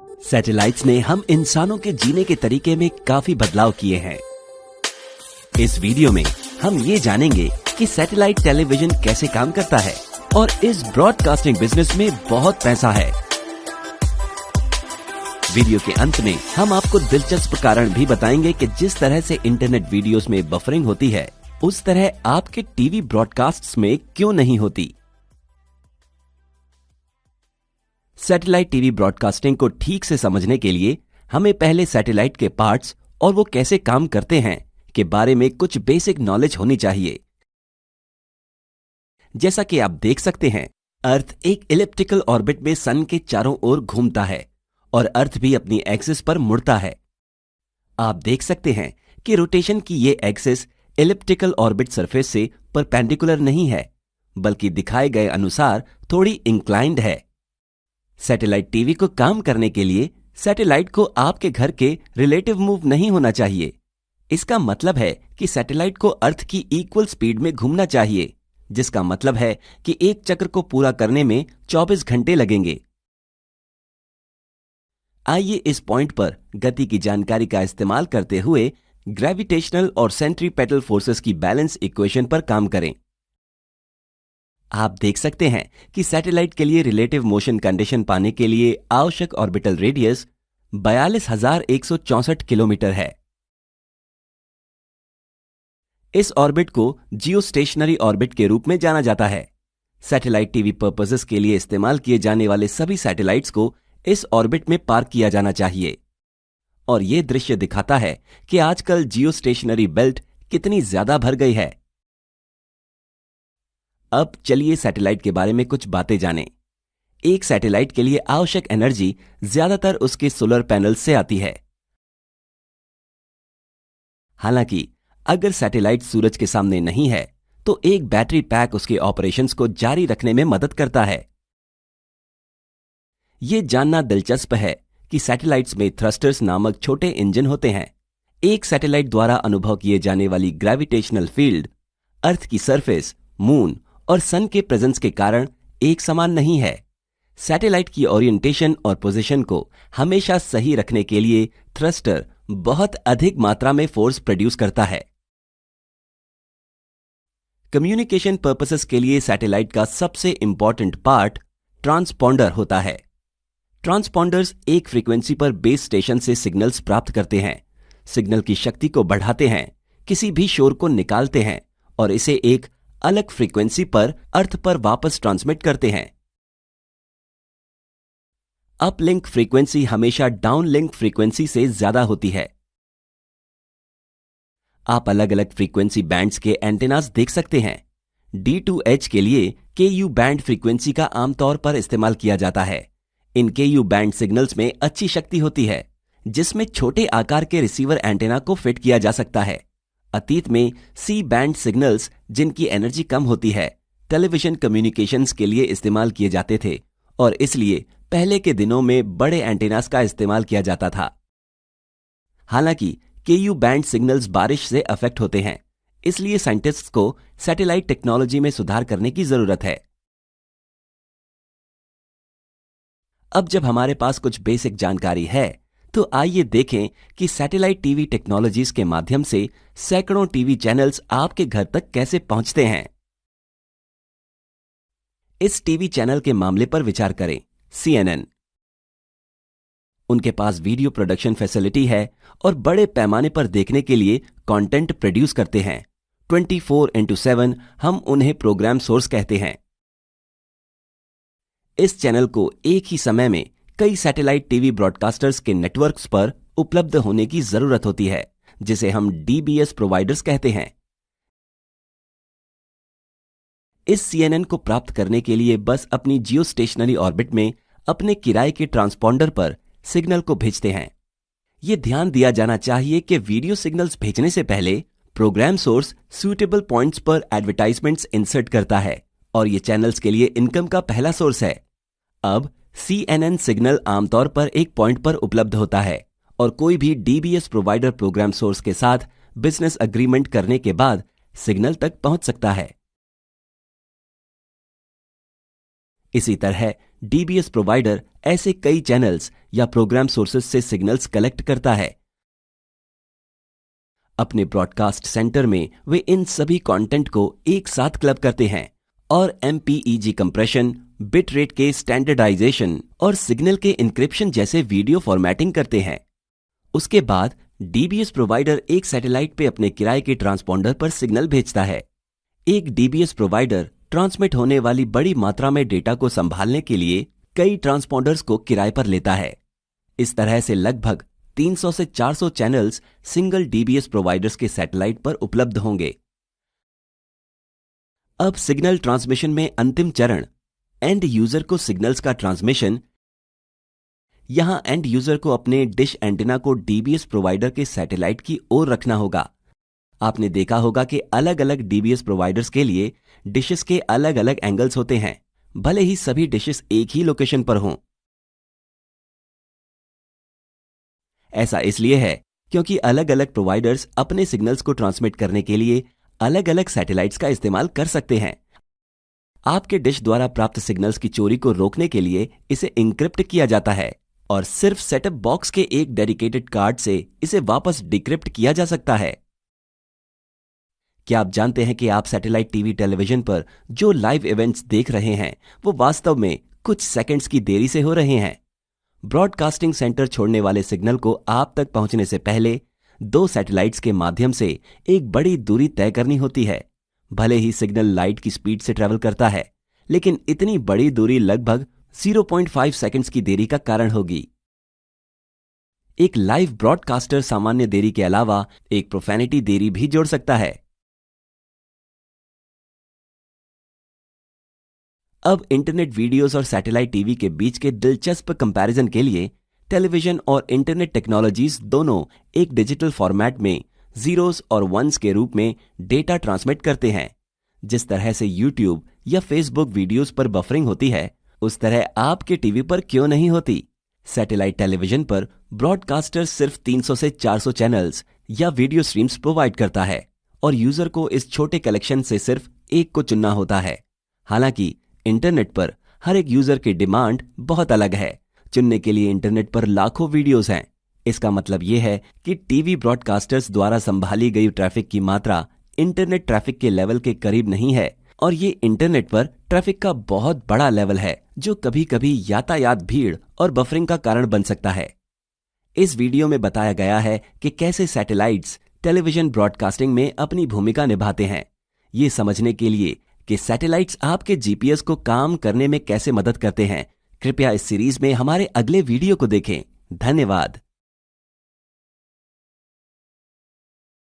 Satellites ने हम इंसानों के जीने के तरीके में काफी बदलाव किए हैं। इस वीडियो में हम ये जानेंगे कि सैटेलाइट टेलीविजन कैसे काम करता है और इस ब्रॉडकास्टिंग बिजनेस में बहुत पैसा है। वीडियो के अंत में हम आपको दिलचस्प कारण भी बताएंगे कि जिस तरह से इंटरनेट वीडियोस में बफरिंग होती है, उस तरह आपके टीवी ब्रॉडकास्ट्स में क्यों नहीं होती। सैटेलाइट टीवी ब्रॉडकास्टिंग को ठीक से समझने के लिए हमें पहले सैटेलाइट के पार्ट्स और वो कैसे काम करते हैं के बारे में कुछ बेसिक नॉलेज होनी चाहिए। जैसा कि आप देख सकते हैं, अर्थ एक इलिप्टिकल ऑर्बिट में सन के चारों ओर घूमता है और अर्थ भी अपनी एक्सिस पर मुड़ता है। आप देख सकते हैं कि रोटेशन की ये एक्सिस इलिप्टिकल ऑर्बिट सरफेस से परपेंडिकुलर नहीं है, बल्कि दिखाए गए अनुसार थोड़ी इंक्लाइंड है। सैटेलाइट टीवी को काम करने के लिए सैटेलाइट को आपके घर के रिलेटिव मूव नहीं होना चाहिए। इसका मतलब है कि सैटेलाइट को अर्थ की इक्वल स्पीड में घूमना चाहिए, जिसका मतलब है कि एक चक्र को पूरा करने में 24 घंटे लगेंगे। आइए इस पॉइंट पर गति की जानकारी का इस्तेमाल करते हुए ग्रेविटेशनल और सेंट्रीपेटल फोर्सेस की बैलेंस इक्वेशन पर काम करें। आप देख सकते हैं कि सैटेलाइट के लिए रिलेटिव मोशन कंडीशन पाने के लिए आवश्यक ऑर्बिटल रेडियस 42,164 किलोमीटर है। इस ऑर्बिट को जियोस्टेशनरी ऑर्बिट के रूप में जाना जाता है। सैटेलाइट टीवी पर्पसेस के लिए इस्तेमाल किए जाने वाले सभी सैटेलाइट्स को इस ऑर्बिट में पार्क किया जाना चाहिए। और यह दृश्य दिखाता है कि आजकल जियोस्टेशनरी बेल्ट कितनी ज्यादा भर गई है। अब चलिए सैटेलाइट के बारे में कुछ बातें जानें। एक सैटेलाइट के लिए आवश्यक एनर्जी ज्यादातर उसके सोलर पैनल से आती है। हालांकि अगर सैटेलाइट सूरज के सामने नहीं है, तो एक बैटरी पैक उसके ऑपरेशंस को जारी रखने में मदद करता है। यह जानना दिलचस्प है कि सैटेलाइट्स में थ्रस्टर्स नामक छोटे इंजन होते हैं। एक सैटेलाइट द्वारा अनुभव किए जाने वाली ग्रेविटेशनल फील्ड अर्थ की सरफेस, मून और सन के प्रेजेंस के कारण एक समान नहीं है। सैटेलाइट की ओरिएंटेशन और पोजीशन को हमेशा सही रखने के लिए थ्रस्टर बहुत अधिक मात्रा में फोर्स प्रोड्यूस करता है। कम्युनिकेशन पर्पसेस के लिए सैटेलाइट का सबसे इंपॉर्टेंट पार्ट ट्रांसपॉन्डर होता है। ट्रांसपॉन्डर्स एक फ्रीक्वेंसी पर बेस स्टेशन से सिग्नल्स प्राप्त करते हैं, सिग्नल की शक्ति को बढ़ाते हैं, किसी भी शोर को निकालते हैं और इसे एक अलग फ्रीक्वेंसी पर अर्थ पर वापस ट्रांसमिट करते हैं। अपलिंक फ्रीक्वेंसी हमेशा डाउनलिंक फ्रीक्वेंसी से ज्यादा होती है। आप अलग अलग फ्रीक्वेंसी बैंड्स के एंटेनास देख सकते हैं। D2H के लिए KU बैंड फ्रीक्वेंसी का आमतौर पर इस्तेमाल किया जाता है। इन KU बैंड सिग्नल्स में अच्छी शक्ति होती है, जिसमें छोटे आकार के रिसीवर एंटेना को फिट किया जा सकता है। अतीत में C बैंड सिग्नल्स, जिनकी एनर्जी कम होती है, टेलीविजन कम्युनिकेशंस के लिए इस्तेमाल किए जाते थे और इसलिए पहले के दिनों में बड़े एंटेनास का इस्तेमाल किया जाता था। हालांकि KU बैंड सिग्नल्स बारिश से अफेक्ट होते हैं, इसलिए साइंटिस्ट्स को सैटेलाइट टेक्नोलॉजी में सुधार करने की जरूरत है। अब जब हमारे पास कुछ बेसिक जानकारी है, तो आइए देखें कि सैटेलाइट टीवी टेक्नोलॉजीज के माध्यम से सैकड़ों टीवी चैनल्स आपके घर तक कैसे पहुंचते हैं। इस टीवी चैनल के मामले पर विचार करें। CNN। उनके पास वीडियो प्रोडक्शन फैसिलिटी है और बड़े पैमाने पर देखने के लिए कंटेंट प्रोड्यूस करते हैं। 24/7 हम उन्हें प्रोग्राम सोर्स कहते हैं। इस चैनल को एक ही समय में कई सैटेलाइट टीवी ब्रॉडकास्टर्स के नेटवर्क्स पर उपलब्ध होने की जरूरत होती है, जिसे हम DBS प्रोवाइडर्स कहते हैं। इस CNN को प्राप्त करने के लिए बस अपनी जियोस्टेशनरी ऑर्बिट में अपने किराए के ट्रांसपॉन्डर पर सिग्नल को भेजते हैं। यह ध्यान दिया जाना चाहिए कि वीडियो सिग्नल्स भेजने से पहले प्रोग्राम सोर्स सूटेबल पॉइंट्स पर एडवर्टाइजमेंट्स इंसर्ट करता है और यह चैनल्स के लिए इनकम का पहला सोर्स है। अब CNN सिग्नल आमतौर पर एक पॉइंट पर उपलब्ध होता है और कोई भी DBS प्रोवाइडर प्रोग्राम सोर्स के साथ बिजनेस अग्रीमेंट करने के बाद सिग्नल तक पहुंच सकता है। इसी तरह डीबीएस प्रोवाइडर ऐसे कई चैनल्स या प्रोग्राम सोर्सेस से सिग्नल्स कलेक्ट करता है। अपने ब्रॉडकास्ट सेंटर में वे इन सभी कंटेंट को एक साथ क्लब करते हैं और MPEG कंप्रेशन, बिट रेट के स्टैंडर्डाइजेशन और सिग्नल के इंक्रिप्शन जैसे वीडियो फॉर्मेटिंग करते हैं। उसके बाद डीबीएस प्रोवाइडर एक सैटेलाइट पे अपने किराए के ट्रांसपॉन्डर पर सिग्नल भेजता है। एक डीबीएस प्रोवाइडर ट्रांसमिट होने वाली बड़ी मात्रा में डेटा को संभालने के लिए कई ट्रांसपॉन्डर्स को किराए पर लेता है। इस तरह से लगभग 300 से 400 चैनल्स सिंगल डीबीएस प्रोवाइडर्स के सैटेलाइट पर उपलब्ध होंगे। अब सिग्नल ट्रांसमिशन में अंतिम चरण एंड यूजर को सिग्नल्स का ट्रांसमिशन। यहां एंड यूजर को अपने डिश एंटीना को डीबीएस प्रोवाइडर के सैटेलाइट की ओर रखना होगा। आपने देखा होगा कि अलग अलग डीबीएस प्रोवाइडर्स के लिए डिशेस के अलग अलग एंगल्स होते हैं, भले ही सभी डिशेस एक ही लोकेशन पर हों। ऐसा इसलिए है क्योंकि अलग अलग प्रोवाइडर्स अपने सिग्नल्स को ट्रांसमिट करने के लिए अलग अलग सैटेलाइट्स का इस्तेमाल कर सकते हैं। आपके डिश द्वारा प्राप्त सिग्नल्स की चोरी को रोकने के लिए इसे इंक्रिप्ट किया जाता है और सिर्फ सेटअप बॉक्स के एक डेडिकेटेड कार्ड से इसे वापस डिक्रिप्ट किया जा सकता है। क्या आप जानते हैं कि आप सैटेलाइट टीवी टेलीविजन पर जो लाइव इवेंट्स देख रहे हैं वो वास्तव में कुछ सेकंड्स की देरी से हो रहे हैं। ब्रॉडकास्टिंग सेंटर छोड़ने वाले सिग्नल को आप तक पहुंचने से पहले दो सैटेलाइट्स के माध्यम से एक बड़ी दूरी तय करनी होती है। भले ही सिग्नल लाइट की स्पीड से ट्रेवल करता है, लेकिन इतनी बड़ी दूरी लगभग 0.5 सेकंड्स की देरी का कारण होगी। एक लाइव ब्रॉडकास्टर सामान्य देरी के अलावा एक प्रोफेनिटी देरी भी जोड़ सकता है। अब इंटरनेट वीडियोस और सैटेलाइट टीवी के बीच के दिलचस्प कंपैरिजन के लिए टेलीविजन और इंटरनेट टेक्नोलॉजीज दोनों एक डिजिटल फॉर्मेट में जीरोस और वंस के रूप में डेटा ट्रांसमिट करते हैं। जिस तरह से यूट्यूब या फेसबुक वीडियोस पर बफरिंग होती है, उस तरह आपके टीवी पर क्यों नहीं होती। सैटेलाइट टेलीविजन पर ब्रॉडकास्टर सिर्फ 300 से 400 चैनल्स या वीडियो स्ट्रीम्स प्रोवाइड करता है और यूजर को इस छोटे कलेक्शन से सिर्फ एक को चुनना होता है। हालांकि इंटरनेट पर हर एक यूजर की डिमांड बहुत अलग है। चुनने के लिए इंटरनेट पर लाखों वीडियोस हैं। इसका मतलब यह है कि टीवी ब्रॉडकास्टर्स द्वारा संभाली गई ट्रैफिक की मात्रा इंटरनेट ट्रैफिक के लेवल के करीब नहीं है और ये इंटरनेट पर ट्रैफिक का बहुत बड़ा लेवल है जो कभी कभी यातायात भीड़ और बफरिंग का कारण बन सकता है। इस वीडियो में बताया गया है कि कैसे सैटेलाइट्स टेलीविजन ब्रॉडकास्टिंग में अपनी भूमिका निभाते हैं। ये समझने के लिए कि सैटेलाइट्स आपके जीपीएस को काम करने में कैसे मदद करते हैं, कृपया इस सीरीज में हमारे अगले वीडियो को देखें। धन्यवाद।